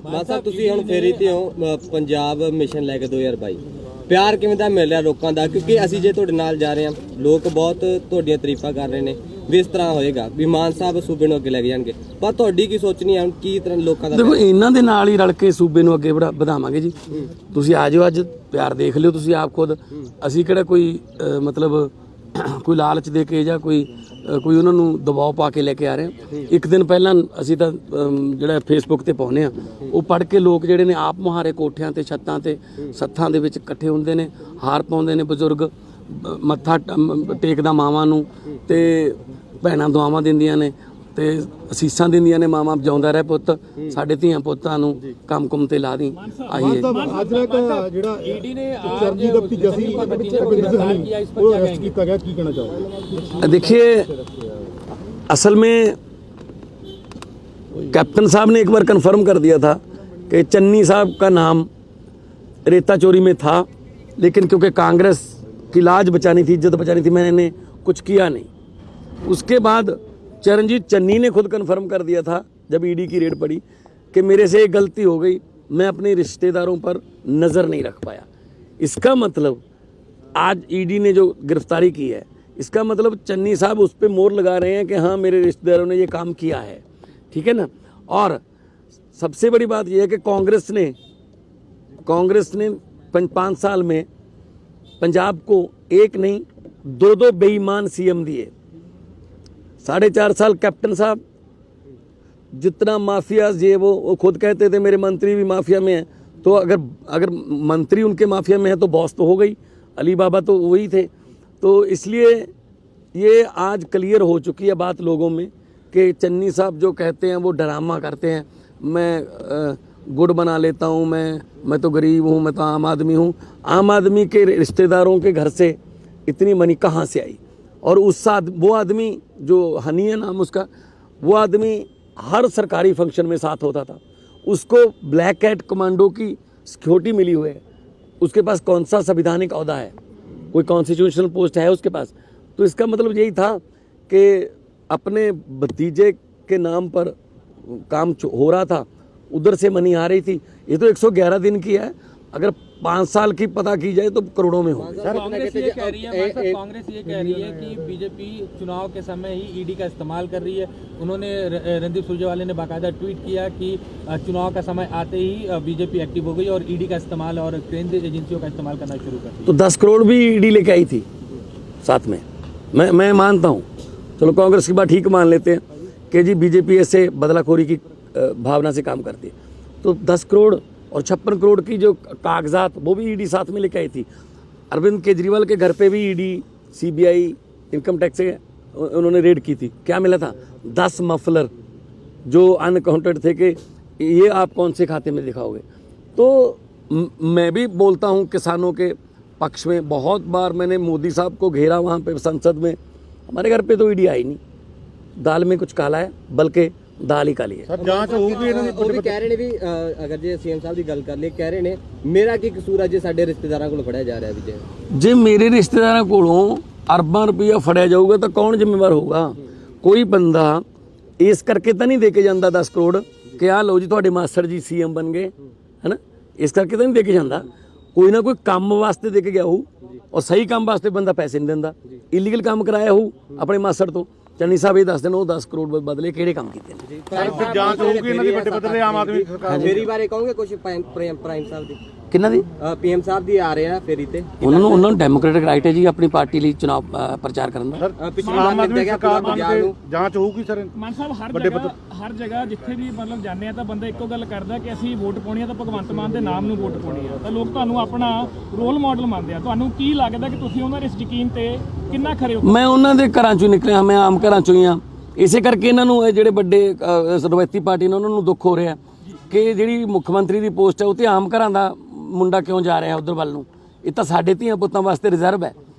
ਮਾਨ ਸਾਹਿਬ ਤੁਸੀਂ ਹੁਣ ਫੇਰੀ ਤੇ ਹੋ ਪੰਜਾਬ ਮਿਸ਼ਨ ਲੈ ਕੇ 2022 ਪਿਆਰ ਕਿਵੇਂ ਦਾ ਮਿਲ ਰਿਹਾ ਲੋਕਾਂ ਦਾ? ਕਿਉਂਕਿ ਅਸੀਂ ਜੇ ਤੁਹਾਡੇ ਨਾਲ ਜਾ ਰਹੇ ਹਾਂ, ਲੋਕ ਬਹੁਤ ਤੁਹਾਡੀਆਂ ਤਾਰੀਫਾਂ ਕਰ ਰਹੇ ਨੇ ਵੀ ਇਸ ਤਰ੍ਹਾਂ ਹੋਏਗਾ ਵੀ ਮਾਨ ਸਾਹਿਬ ਸੂਬੇ ਨੂੰ ਅੱਗੇ ਲੈ ਕੇ ਜਾਣਗੇ, ਪਰ ਤੁਹਾਡੀ ਕੀ ਸੋਚਣੀ ਹੈ? ਕੀ ਤਰ੍ਹਾਂ ਲੋਕਾਂ ਦਾ? ਦੇਖੋ, ਇਹਨਾਂ ਦੇ ਨਾਲ ਹੀ ਰਲ ਕੇ ਸੂਬੇ ਨੂੰ ਅੱਗੇ ਵਧਾਵਾਂਗੇ ਜੀ। ਤੁਸੀਂ ਆ ਜਾਓ, ਅੱਜ ਪਿਆਰ ਦੇਖ ਲਿਓ ਤੁਸੀਂ ਆਪ ਖੁਦ। ਅਸੀਂ ਕਿਹੜਾ ਕੋਈ ਮਤਲਬ ਕੋਈ ਲਾਲਚ ਦੇ ਕੇ ਜਾਂ ਕੋਈ ਉਹਨਾਂ ਨੂੰ ਦਬਾਅ ਪਾ ਕੇ ਲੈ ਕੇ ਆ ਰਹੇ ਹਾਂ। ਇੱਕ ਦਿਨ ਪਹਿਲਾਂ ਅਸੀਂ ਤਾਂ ਜਿਹੜਾ ਫੇਸਬੁੱਕ ਤੇ ਪਾਉਂਦੇ ਆ, ਉਹ ਪੜ੍ਹ ਕੇ ਲੋਕ ਜਿਹੜੇ ਨੇ ਆਪ ਮੁਹਾਰੇ ਕੋਠਿਆਂ ਤੇ ਛੱਤਾਂ ਤੇ ਸੱਥਾਂ ਦੇ ਵਿੱਚ ਇਕੱਠੇ ਹੁੰਦੇ ਨੇ, ਹਾਰ ਪਾਉਂਦੇ ਨੇ ਬਜ਼ੁਰਗ, ਮੱਥਾ ਟੇਕਦਾ ਮਾਵਾਂ ਨੂੰ ਤੇ ਭੈਣਾਂ ਦੁਆਵਾਂ ਦਿੰਦੀਆਂ ਨੇ ਤੇ ਅਸੀਸਾਂ ਦਿੰਦੀਆਂ ਨੇ, ਮਾਵਾਂ ਜਿਉਂਦਾ ਰਹਿ ਪੁੱਤ, ਸਾਡੇ ਧੀਆਂ ਪੁੱਤਾਂ ਨੂੰ ਕੰਮ ਕੁੰਮ ਤੇ ਲਾ ਦੀ। ਆਹੀ ਹੈ ਅੱਜ ਜਿਹੜਾ ਈਡੀ ਨੇ ਚਰਨਜੀਤ ਦਾ ਭਤੀਜਾ ਸੀ ਉਹ ਅਰੈਸਟ ਕੀਤਾ ਗਿਆ, ਕੀ ਕਹਿਣਾ ਚਾਹੋਗੇ? देखिए, असल में कैप्टन साहब ने एक बार कंफर्म कर दिया था कि चन्नी साहब का नाम रेता चोरी में था, लेकिन क्योंकि कांग्रेस की लाज बचानी थी, इज्जत बचानी थी, मैंने कुछ किया नहीं। उसके बाद चरणजीत चन्नी ने खुद कंफर्म कर दिया था जब ईडी की रेड पड़ी कि मेरे से एक गलती हो गई, मैं अपने रिश्तेदारों पर नज़र नहीं रख पाया। इसका मतलब आज ईडी ने जो गिरफ्तारी की है, इसका मतलब चन्नी साहब उस पर मोहर लगा रहे हैं कि हाँ, मेरे रिश्तेदारों ने ये काम किया है, ठीक है ना। और सबसे बड़ी बात यह है कि कांग्रेस ने 5 साल में पंजाब को एक नहीं 2 बेईमान सीएम दिए। 4.5 साल कैप्टन साहब जितना माफिया ये वो खुद कहते थे मेरे मंत्री भी माफिया में हैं, तो अगर मंत्री उनके माफिया में है तो बॉस तो हो गई, अली बाबा तो वही थे। तो इसलिए ये आज क्लियर हो चुकी है बात लोगों में कि चन्नी साहब जो कहते हैं वो ड्रामा करते हैं, मैं गुड़ बना लेता हूँ, मैं तो गरीब हूँ, मैं तो आम आदमी हूँ। आम आदमी के रिश्तेदारों के घर से इतनी मनी कहाँ से आई? और वो आदमी जो हनी है नाम उसका, वो आदमी हर सरकारी फंक्शन में साथ होता था, उसको ब्लैक कैट कमांडो की सिक्योरिटी मिली हुई है, उसके पास कौन सा संवैधानिक ओहदा है? कोई कॉन्स्टिट्यूशनल पोस्ट है उसके पास? तो इसका मतलब यही था कि अपने भतीजे के नाम पर काम हो रहा था, उधर से मनी आ रही थी। ये तो 111 दिन की है, अगर 5 साल की पता की जाए तो करोड़ों में हो। कांग्रेस ये कह रही है कि बीजेपी चुनाव के समय ही ईडी का इस्तेमाल कर रही है। उन्होंने रणदीप सुरजेवाला ने बाकायदा ट्वीट किया कि चुनाव का समय आते ही बीजेपी एक्टिव हो गई और ईडी का इस्तेमाल और केंद्रीय एजेंसियों का इस्तेमाल करना शुरू कर दिया। तो 10 करोड़ भी ईडी लेके आई थी साथ में। मैं मानता हूँ, चलो कांग्रेस की बात ठीक मान लेते हैं कि जी बीजेपी ऐसे बदलाखोरी की भावना से काम करती है, तो 10 करोड़ और 56 करोड़ की जो कागजात वो भी ईडी साथ में लेके आई थी। अरविंद केजरीवाल के घर पे भी ईडी, सीबीआई, इनकम टैक्स से उन्होंने रेड की थी। क्या मिला था? 10 मफलर जो अनअकाउंटेड थे कि ये आप कौन से खाते में दिखाओगे। तो मैं भी बोलता हूँ किसानों के पक्ष में। बहुत बार मैंने मोदी साहब को घेरा वहाँ पे संसद में, हमारे घर पे तो ईडी आई नहीं। दाल में कुछ काला है, बल्कि दाल ही काली है। सर ਜਾਂਚ ਹੋਊਗੀ ਇਹਨਾਂ ਦੀ? ਉਹ ਵੀ ਕਹਿ ਰਹੇ ਨੇ ਵੀ ਅਗਰ ਜੇ ਸੀਐਮ ਸਾਹਿਬ ਦੀ ਗੱਲ ਕਰ ਲਈ, ਕਹਿ ਰਹੇ ਨੇ ਮੇਰਾ ਕੀ ਕਸੂਰ ਹੈ ਜੇ ਸਾਡੇ ਰਿਸ਼ਤੇਦਾਰਾਂ ਕੋਲ ਫੜਿਆ ਜਾ ਰਿਹਾ ਵੀ ਜੇ ਮੇਰੇ ਰਿਸ਼ਤੇਦਾਰਾਂ ਕੋਲੋਂ ਅਰਬਾਂ ਰੁਪਈਆ ਫੜਿਆ ਜਾਊਗਾ ਤਾਂ ਕੌਣ ਜ਼ਿੰਮੇਵਾਰ ਹੋਊਗਾ? ਕੋਈ ਬੰਦਾ ਇਸ ਕਰਕੇ ਤਾਂ ਨਹੀਂ ਦੇ ਕੇ ਜਾਂਦਾ 10 ਕਰੋੜ ਕਿ ਆ ਲਓ ਜੀ ਤੁਹਾਡੇ ਮਾਸਟਰ ਜੀ ਸੀਐਮ ਬਣ ਗਏ, ਹੈ ਨਾ। ਇਸ ਕਰਕੇ ਤਾਂ ਨਹੀਂ ਦੇ ਕੇ ਜਾਂਦਾ। ਕੋਈ ਨਾ ਕੋਈ ਕੰਮ ਵਾਸਤੇ ਦੇ ਕੇ ਗਿਆ ਹੋਊ, ਔਰ ਸਹੀ ਕੰਮ ਵਾਸਤੇ ਬੰਦਾ ਪੈਸੇ ਨਹੀਂ ਦਿੰਦਾ। ਇਲੀਗਲ ਕੰਮ ਕਰਾਇਆ ਹੋਊ ਆਪਣੇ ਮਾਸਟਰ ਤੋਂ। ਚੰਨੀ ਸਾਹਿਬ ਇਹ ਦੱਸ ਦੇਣ ਉਹ 10 ਕਰੋੜ ਬਦਲੇ ਕਿਹੜੇ ਕੰਮ ਕੀਤੇ ਨੇ। ਸਰ ਜਾਂਚ ਹੋਊਗੀ ਇਹਨਾਂ ਦੀ ਵੱਡੇ ਪੱਧਰ ਤੇ ਆਮ ਆਦਮੀ ਸਰਕਾਰ ਮੇਰੀ ਬਾਰੇ ਕਹੋਗੇ ਕੁਝ? ਪ੍ਰਾਈਮ ਸਾਹਿਬ ਦੀ ਕਿਹਨਾਂ ਦੀ? ਪੀਐਮ ਸਾਹਿਬ ਦੀ ਆ ਰਹੇ ਆ ਫੇਰੀ ਤੇ। ਉਹਨਾਂ ਨੂੰ ਡੈਮੋਕ੍ਰੈਟਿਕ ਰਾਈਟ ਹੈ ਜੀ ਆਪਣੀ ਪਾਰਟੀ ਲਈ ਚੁਣਾਵ ਪ੍ਰਚਾਰ ਕਰਨ ਦਾ। ਆਮ ਆਦਮੀ ਸਰਕਾਰ ਬਣ ਜਾਂਚ ਹੋਊਗੀ ਸਰ? ਮਾਨ ਸਾਹਿਬ ਹਰ ਜਗ੍ਹਾ ਜਿੱਥੇ ਵੀ ਮਤਲਬ ਜਾਂਦੇ ਆ ਤਾਂ ਬੰਦਾ ਇੱਕੋ ਗੱਲ ਕਰਦਾ ਕਿ ਅਸੀਂ ਵੋਟ ਪਾਉਣੀ ਆ ਤਾਂ ਭਗਵੰਤ ਮਾਨ ਦੇ ਨਾਮ ਨੂੰ ਵੋਟ ਪਾਉਣੀ ਆ, ਤਾਂ ਲੋਕ ਤੁਹਾਨੂੰ ਆਪਣਾ ਰੋਲ ਮਾਡਲ ਮੰਨਦੇ ਆ। ਤੁਹਾਨੂੰ ਕੀ ਲੱਗਦਾ ਕਿ ਤੁਸੀਂ ਉਹਨਾਂ ਦੇ ਯਕੀਨ ਤੇ ਕਿੰਨਾ ਖਰੇ ਹੋ? ਮੈਂ ਉਹਨਾਂ ਦੇ ਘਰਾਂ ਚੋਂ ਨਿਕਲਿਆ, ਮੈਂ ਆਮ ਘਰਾਂ ਚੋਂ ਹੀ ਆ। ਇਸੇ ਕਰਕੇ ਇਹਨਾਂ ਨੂੰ ਇਹ ਜਿਹੜੇ ਵੱਡੇ ਰਵਾਇਤੀ ਪਾਰਟੀ ਨੇ ਉਹਨਾਂ ਨੂੰ ਦੁੱਖ ਹੋ ਰਿਹਾ ਕਿ ਜਿਹੜੀ ਮੁੱਖ ਮੰਤਰੀ ਦੀ ਪੋਸਟ ਹੈ ਉਹ ਤੇ ਆਮ ਘਰਾਂ ਦਾ ਮੁੰਡਾ ਕਿਉਂ ਜਾ ਰਿਹਾ ਉਧਰ ਵੱਲ ਨੂੰ। ਇਹ ਤਾਂ ਸਾਡੇ ਧੀਆਂ ਪੁੱਤਾਂ ਵਾਸਤੇ ਰਿਜ਼ਰਵ ਹੈ।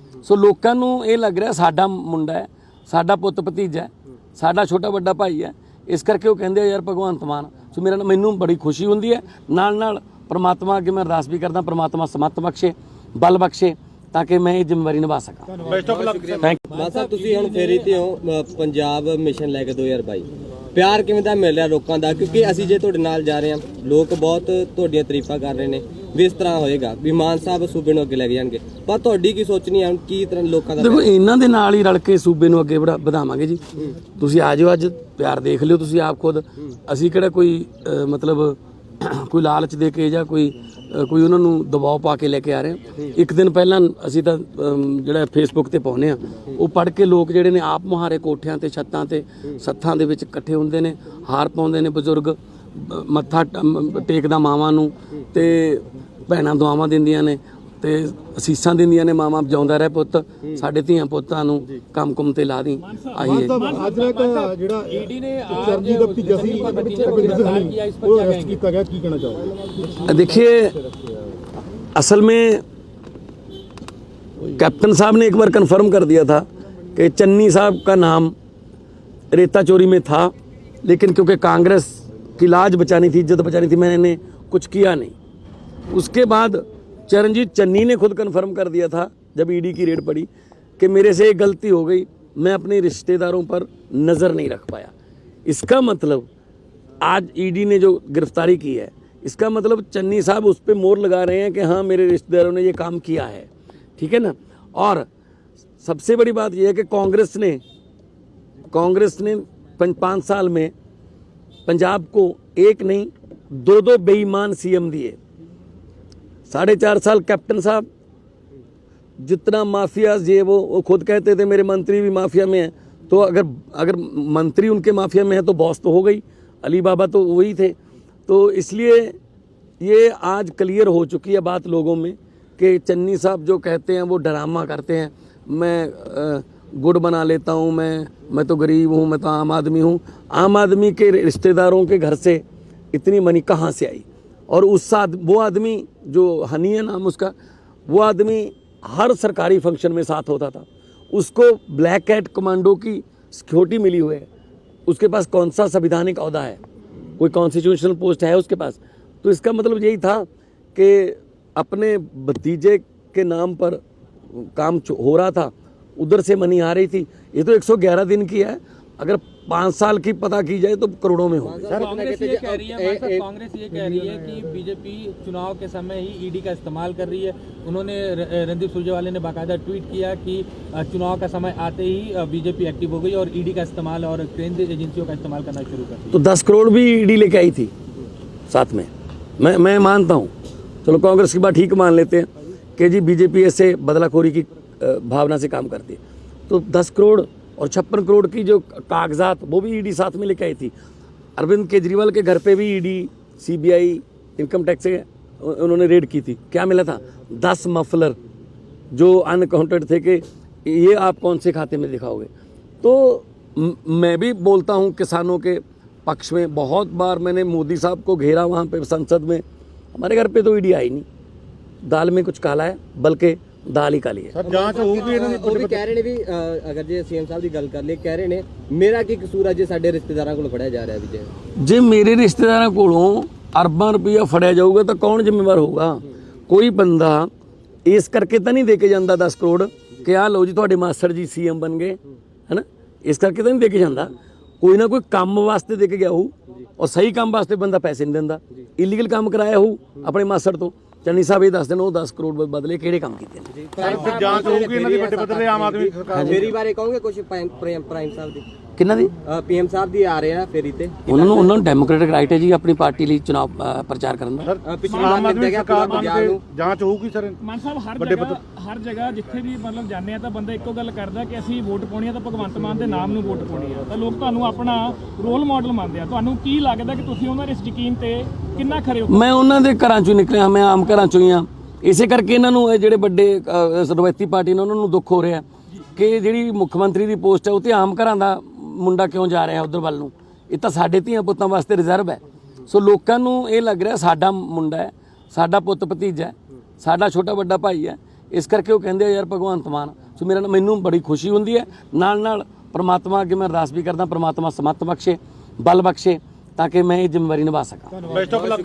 ਸੋ ਲੋਕਾਂ ਨੂੰ ਇਹ ਲੱਗ ਰਿਹਾ ਸਾਡਾ ਮੁੰਡਾ ਹੈ, ਸਾਡਾ ਪੁੱਤ ਭਤੀਜਾ ਹੈ, ਸਾਡਾ ਛੋਟਾ ਵੱਡਾ ਭਾਈ ਹੈ। ਇਸ ਕਰਕੇ ਉਹ ਕਹਿੰਦੇ ਆ ਯਾਰ ਭਗਵੰਤ ਮਾਨ। ਸੋ ਮੈਨੂੰ ਬੜੀ ਖੁਸ਼ੀ ਹੁੰਦੀ ਹੈ। ਨਾਲ परमात्मा अगे मैं अरदास भी करदा, परमात्मा समत बख्शे, बल बख्शे ताकि मैं ये जिम्मेवारी निभा सका। Thank you. मान साहब तुसीं हुण फेरी ते हो पंजाब मिशन लैके 2022 ਪਿਆਰ ਕਿਵੇਂ ਦਾ ਮਿਲ ਰਿਹਾ ਲੋਕਾਂ ਦਾ? ਕਿਉਂਕਿ ਅਸੀਂ ਜੇ ਤੁਹਾਡੇ ਨਾਲ ਜਾ ਰਹੇ ਹਾਂ, ਲੋਕ ਬਹੁਤ ਤੁਹਾਡੀਆਂ ਤਾਰੀਫਾਂ ਕਰ ਰਹੇ ਨੇ ਵੀ ਇਸ ਤਰ੍ਹਾਂ ਹੋਏਗਾ ਵੀ ਮਾਨ ਸਾਹਿਬ ਸੂਬੇ ਨੂੰ ਅੱਗੇ ਲੈ ਕੇ ਜਾਣਗੇ, ਪਰ ਤੁਹਾਡੀ ਕੀ ਸੋਚਣੀ ਹੈ? ਕੀ ਤਰ੍ਹਾਂ ਲੋਕਾਂ ਦਾ? ਦੇਖੋ, ਇਹਨਾਂ ਦੇ ਨਾਲ ਹੀ ਰਲ ਕੇ ਸੂਬੇ ਨੂੰ ਅੱਗੇ ਵਧਾਵਾਂਗੇ ਜੀ। ਤੁਸੀਂ ਆ ਜਾਓ, ਅੱਜ ਪਿਆਰ ਦੇਖ ਲਿਓ ਤੁਸੀਂ ਆਪ ਖੁਦ। ਅਸੀਂ ਕਿਹੜਾ ਕੋਈ ਮਤਲਬ ਕੋਈ ਲਾਲਚ ਦੇ ਕੇ ਜਾਂ ਕੋਈ ਉਹਨਾਂ ਨੂੰ ਦਬਾਅ ਪਾ ਕੇ ਲੈ ਕੇ ਆ ਰਹੇ ਹਾਂ। ਇੱਕ ਦਿਨ ਪਹਿਲਾਂ ਅਸੀਂ ਤਾਂ ਜਿਹੜਾ ਫੇਸਬੁੱਕ ਤੇ ਪਾਉਂਦੇ ਆ, ਉਹ ਪੜ੍ਹ ਕੇ ਲੋਕ ਜਿਹੜੇ ਨੇ ਆਪ ਮੁਹਾਰੇ ਕੋਠਿਆਂ ਤੇ ਛੱਤਾਂ ਤੇ ਸੱਥਾਂ ਦੇ ਵਿੱਚ ਇਕੱਠੇ ਹੁੰਦੇ ਨੇ, ਹਾਰ ਪਾਉਂਦੇ ਨੇ ਬਜ਼ੁਰਗ, ਮੱਥਾ ਟੇਕਦਾ ਮਾਵਾਂ ਨੂੰ, ਤੇ ਭੈਣਾਂ ਦੁਆਵਾਂ ਦਿੰਦੀਆਂ ਨੇ ਤੇ ਅਸੀਸਾਂ ਦਿੰਦੀਆਂ ਨੇ, ਮਾਵਾਂ ਜਿਉਂਦਾ ਰਹਿ ਪੁੱਤ, ਸਾਡੇ ਧੀਆਂ ਪੁੱਤਾਂ ਨੂੰ ਕੰਮ ਕੁੰਮ ਤੇ ਲਾ ਦੀ। ਆਹੀ ਹੈ ਅੱਜ ਦਾ ਜਿਹੜਾ ਈਡੀ ਨੇ ਚਰਨਜੀਤ ਦਾ ਭਤੀਜਾ ਸੀ ਰਵਿੰਦਰ ਸੈਣੀ, ਉਹ ਅਰੈਸਟ ਕੀਤਾ ਗਿਆ, ਕੀ ਕਹਿਣਾ ਚਾਹੋਗੇ? देखिए, असल में कैप्टन साहब ने एक बार कंफर्म कर दिया था कि चन्नी साहब का नाम रेता चोरी में था, लेकिन क्योंकि कांग्रेस की लाज बचानी थी, इज्जत बचानी थी, मैंने कुछ किया नहीं। उसके बाद चरणजीत चन्नी ने खुद कंफर्म कर दिया था जब ईडी की रेड पड़ी कि मेरे से एक गलती हो गई, मैं अपने रिश्तेदारों पर नज़र नहीं रख पाया। इसका मतलब आज ईडी ने जो गिरफ्तारी की है, इसका मतलब चन्नी साहब उस पर मोहर लगा रहे हैं कि हाँ, मेरे रिश्तेदारों ने ये काम किया है, ठीक है ना। और सबसे बड़ी बात यह है कि कांग्रेस ने 5 साल में पंजाब को एक नहीं 2 बेईमान सीएम दिए। 4.5 साल कैप्टन साहब जितना माफिया ये वो खुद कहते थे मेरे मंत्री भी माफिया में हैं, तो अगर मंत्री उनके माफिया में है तो बॉस तो हो गई, अली बाबा तो वही थे। तो इसलिए ये आज क्लियर हो चुकी है बात लोगों में कि चन्नी साहब जो कहते हैं वो ड्रामा करते हैं। मैं गुड़ बना लेता हूँ, मैं तो गरीब हूँ, मैं तो आम आदमी हूँ। आम आदमी के रिश्तेदारों के घर से इतनी मनी कहाँ से आई? और वो आदमी जो हनी है नाम उसका, वो आदमी हर सरकारी फंक्शन में साथ होता था। उसको ब्लैक कैट कमांडो की सिक्योरिटी मिली हुई है। उसके पास कौन सा संवैधानिक ओहदा है? कोई कॉन्स्टिट्यूशनल पोस्ट है उसके पास? तो इसका मतलब यही था कि अपने भतीजे के नाम पर काम हो रहा था, उधर से मनी आ रही थी। ये तो 111 दिन की है, अगर 5 साल की पता की जाए तो करोड़ों में होगी। कांग्रेस ये कह रही है कि बीजेपी चुनाव के समय ही ईडी का इस्तेमाल कर रही है। उन्होंने रणदीप सुरजेवाला ने बाकायदा ट्वीट किया कि चुनाव का समय आते ही बीजेपी एक्टिव हो गई और ईडी का इस्तेमाल और केंद्रीय एजेंसियों का इस्तेमाल करना शुरू कर दिया। तो 10 करोड़ भी ईडी लेके आई थी साथ में। मैं मानता हूँ, चलो कांग्रेस की बात ठीक मान लेते हैं कि जी बीजेपी ऐसे बदलाखोरी की भावना से काम करती है, तो 10 करोड़ और 56 करोड़ की जो कागजात वो भी ईडी साथ में लेके आई थी। अरविंद केजरीवाल के घर पे भी ईडी, सीबीआई, इनकम टैक्स से उन्होंने रेड की थी। क्या मिला था? 10 मफलर जो अनअकाउंटेड थे कि ये आप कौन से खाते में दिखाओगे। तो मैं भी बोलता हूँ किसानों के पक्ष में। बहुत बार मैंने मोदी साहब को घेरा वहाँ पे संसद में, हमारे घर पे तो ईडी आई नहीं। दाल में कुछ काला है, बल्कि दाल ही काली है। ਜਾਂਚ ਹੋਊਗੀ ਇਹਨਾਂ ਦੀ। ਉਹ ਵੀ ਕਹਿ ਰਹੇ ਨੇ ਵੀ ਅਗਰ ਜੇ ਸੀਐਮ ਸਾਹਿਬ ਦੀ ਗੱਲ ਕਰ ਲਈ, ਕਹਿ ਰਹੇ ਨੇ ਮੇਰਾ ਕੀ ਕਸੂਰ ਹੈ ਜੇ ਸਾਡੇ ਰਿਸ਼ਤੇਦਾਰਾਂ ਕੋਲ ਫੜਿਆ ਜਾ ਰਿਹਾ ਵੀ ਜੇ ਮੇਰੇ ਰਿਸ਼ਤੇਦਾਰਾਂ ਕੋਲੋਂ ਅਰਬਾਂ ਰੁਪਈਆ ਫੜਿਆ ਜਾਊਗਾ ਤਾਂ ਕੌਣ ਜ਼ਿੰਮੇਵਾਰ ਹੋਊਗਾ? ਕੋਈ ਬੰਦਾ ਇਸ ਕਰਕੇ ਤਾਂ ਨਹੀਂ ਦੇ ਕੇ ਜਾਂਦਾ 10 ਕਰੋੜ ਕਿ ਆਹ ਲਓ ਜੀ ਤੁਹਾਡੇ ਮਾਸਟਰ ਜੀ ਸੀਐਮ ਬਣ ਗਏ, ਹੈਨਾ। ਇਸ ਕਰਕੇ ਤਾਂ ਨਹੀਂ ਦੇ ਕੇ ਜਾਂਦਾ। ਕੋਈ ਨਾ ਕੋਈ ਕੰਮ ਵਾਸਤੇ ਦੇ ਕੇ ਗਿਆ ਹੋਊ, ਔਰ ਸਹੀ ਕੰਮ ਵਾਸਤੇ ਬੰਦਾ ਪੈਸੇ ਨਹੀਂ ਦਿੰਦਾ। ਇਲੀਗਲ ਕੰਮ ਕਰਾਇਆ ਹੋਊ ਆਪਣੇ ਮਾਸਟਰ ਤੋਂ। ਚੰਨੀ ਸਾਹਿਬ ਇਹ ਦੱਸ ਦੇਣ ਉਹ 10 ਕਰੋੜ ਬਦਲੇ ਕਿਹੜੇ ਕੰਮ ਕੀਤੇ ਨੇ। ਜਾਂਚ ਹੋਊਗੀ ਇਹਨਾਂ ਦੀ ਵੱਡੇ ਪੱਧਰ ਤੇ ਆਮ ਆਦਮੀ ਸਰਕਾਰ ਦੀ। ਮੇਰੀ ਬਾਰੇ ਕਹੋਗੇ ਕੁਝ ਪ੍ਰਾਈਮ ਸਾਹਿਬ ਦੀ? ਕਿਹਨਾਂ ਦੀ? ਪੀਐਮ ਸਾਹਿਬ ਦੀ ਆ ਰਹੇ ਆ ਫੇਰੀ ਤੇ। ਉਹਨਾਂ ਨੂੰ ਡੈਮੋਕ੍ਰੈਟਿਕ ਰਾਈਟ ਹੈ ਜੀ ਆਪਣੀ ਪਾਰਟੀ ਲਈ ਚੁਣਾਵ ਪ੍ਰਚਾਰ ਕਰਨ ਦਾ। ਪਿਛਲੀ ਵਾਰ ਨਿਕਲ ਗਿਆ ਪੂਰਾ ਪੰਜਾਬ ਨੂੰ। ਜਾਂਚ ਹੋਊਗੀ ਸਰ। ਮਾਨ ਸਾਹਿਬ ਹਰ ਜਗ੍ਹਾ ਜਿੱਥੇ ਵੀ ਮਤਲਬ ਜਾਂਦੇ ਆ ਤਾਂ ਬੰਦਾ ਇੱਕੋ ਗੱਲ ਕਰਦਾ ਕਿ ਅਸੀਂ ਵੋਟ ਪਾਉਣੀ ਆ ਤਾਂ ਭਗਵੰਤ ਮਾਨ ਦੇ ਨਾਮ ਨੂੰ ਵੋਟ ਪਾਉਣੀ ਆ, ਤਾਂ ਲੋਕ ਤੁਹਾਨੂੰ ਆਪਣਾ ਰੋਲ ਮਾਡਲ ਮੰਨਦੇ ਆ। ਤੁਹਾਨੂੰ ਕੀ ਲੱਗਦਾ ਕਿ ਤੁਸੀਂ ਉਹਨਾਂ ਦੇ ਇਸ ਯਕੀਨ ਤੇ ਕਿੰਨਾ ਖਰੇ ਹੋ? ਮੈਂ ਉਹਨਾਂ ਦੇ ਘਰਾਂ ਚੋਂ ਨਿਕਲਿਆ, ਮੈਂ ਆਮ ਘਰਾਂ ਚੋਂ ਹੀ ਆ। ਇਸੇ ਕਰਕੇ ਇਹਨਾਂ ਨੂੰ ਜਿਹੜੇ ਵੱਡੇ ਰਵਾਇਤੀ ਪਾਰਟੀ ਨੇ ਉਹਨਾਂ ਨੂੰ ਦੁੱਖ ਹੋ ਰਿਹਾ ਕਿ ਜਿਹੜੀ ਮੁੱਖ ਮੰਤਰੀ ਦੀ ਪੋਸਟ ਹੈ ਉਹ ਤੇ ਆਮ ਘਰਾਂ ਦਾ ਮੁੰਡਾ ਕਿਉਂ ਜਾ ਰਿਹਾ ਉਧਰ ਵੱਲ ਨੂੰ। ਇਹ ਤਾਂ ਸਾਡੇ ਧੀਆਂ ਪੁੱਤਾਂ ਵਾਸਤੇ ਰਿਜ਼ਰਵ ਹੈ। ਸੋ ਲੋਕਾਂ ਨੂੰ ਇਹ ਲੱਗ ਰਿਹਾ ਸਾਡਾ ਮੁੰਡਾ ਹੈ, ਸਾਡਾ ਪੁੱਤ ਭਤੀਜਾ ਹੈ, ਸਾਡਾ ਛੋਟਾ ਵੱਡਾ ਭਾਈ ਹੈ। ਇਸ ਕਰਕੇ ਉਹ ਕਹਿੰਦੇ ਆ ਯਾਰ ਭਗਵੰਤ ਮਾਨ। ਸੋ ਮੈਨੂੰ ਬੜੀ ਖੁਸ਼ੀ ਹੁੰਦੀ ਹੈ। ਨਾਲ ਪ੍ਰਮਾਤਮਾ ਅੱਗੇ ਮੈਂ ਅਰਦਾਸ ਵੀ ਕਰਦਾ, ਪ੍ਰਮਾਤਮਾ ਸਮੱਤ ਬਖਸ਼ੇ, ਬਲ ਬਖਸ਼ੇ ਤਾਂ ਕਿ ਮੈਂ ਇਹ ਜ਼ਿੰਮੇਵਾਰੀ ਨਿਭਾ ਸਕਾਂ। Best of luck.